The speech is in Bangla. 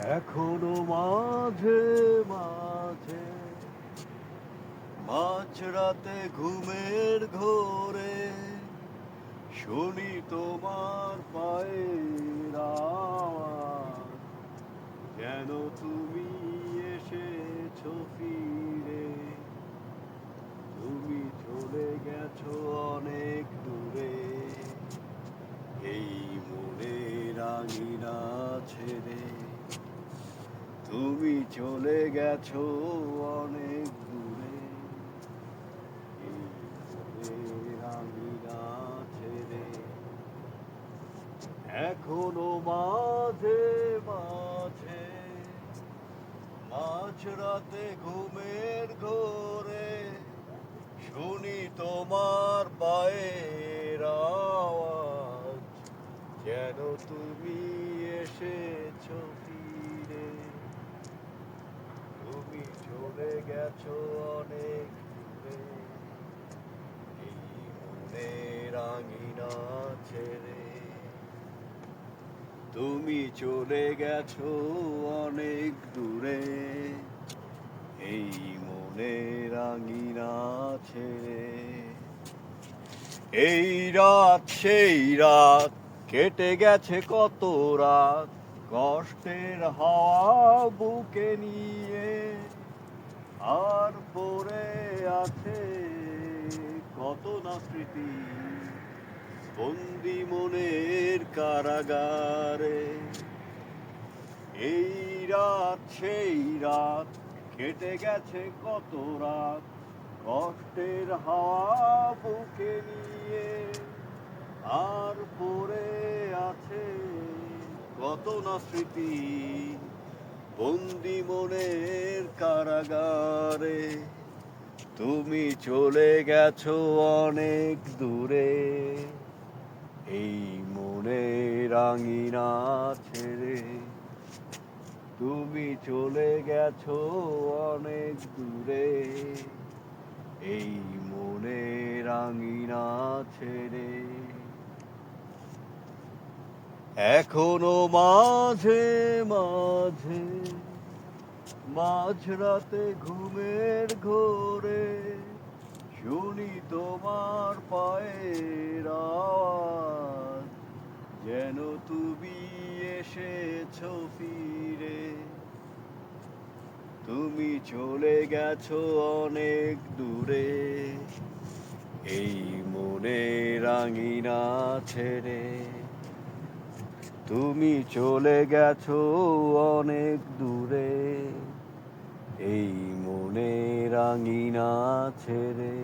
এখনো মাঝে মাঝে মাঝরাতে ঘুমের ঘোরে শুনি তোমার পায়ের আওয়াজ, যেন তুমি এসেছো ফিরে। তুমি চলে গেছো অনেক দূরে, এই মনের আঙিনা ছেড়ে। তুমি চলে গেছো অনেক দূরে, এই মনের আঙিনা ছেড়ে। এখনো মাঝে মাঝে মাঝরাতে ঘুমের ঘোরে শুনি তোমার পায়ের আওয়াজ, যেন তুমি এসেছো ফিরে। তুমি চলে গেছো অনেক দূরে, এই মনের আঙিনা ছেড়ে। তুমি চলে গেছো অনেক দূরে, এই মনের আঙিনা ছেড়ে। এই রাত সেই রাত, কেটে গেছে কত রাত, কষ্টের হাওয়া বুকে নিয়ে। আর পড়ে আছে কত না স্মৃতি, বন্দি মনের কারাগারে। এই রাত সেই রাত, কেটে গেছে কত রাত, কষ্টের হাওয়া বুকে নিয়ে। আর পড়ে আছে কত না স্মৃতি, বন্দি মনের কারাগারে। তুমি চলে গেছো অনেক দূরে, এই মনের আঙিনা ছেড়ে। তুমি চলে গেছো অনেক দূরে, এই মনের আঙিনা ছেড়ে। এখনো মাঝে মাঝে মাঝরাতে ঘুমের ঘোরে শুনি তোমার পায়ের আওয়াজ, যেন তুমি এসেছো ফিরে। তুমি চলে গেছো অনেক দূরে, এই মনের আঙিনা ছেড়ে। তুমি চলে গেছো অনেক দূরে, এই মনের আঙিনা ছেড়ে।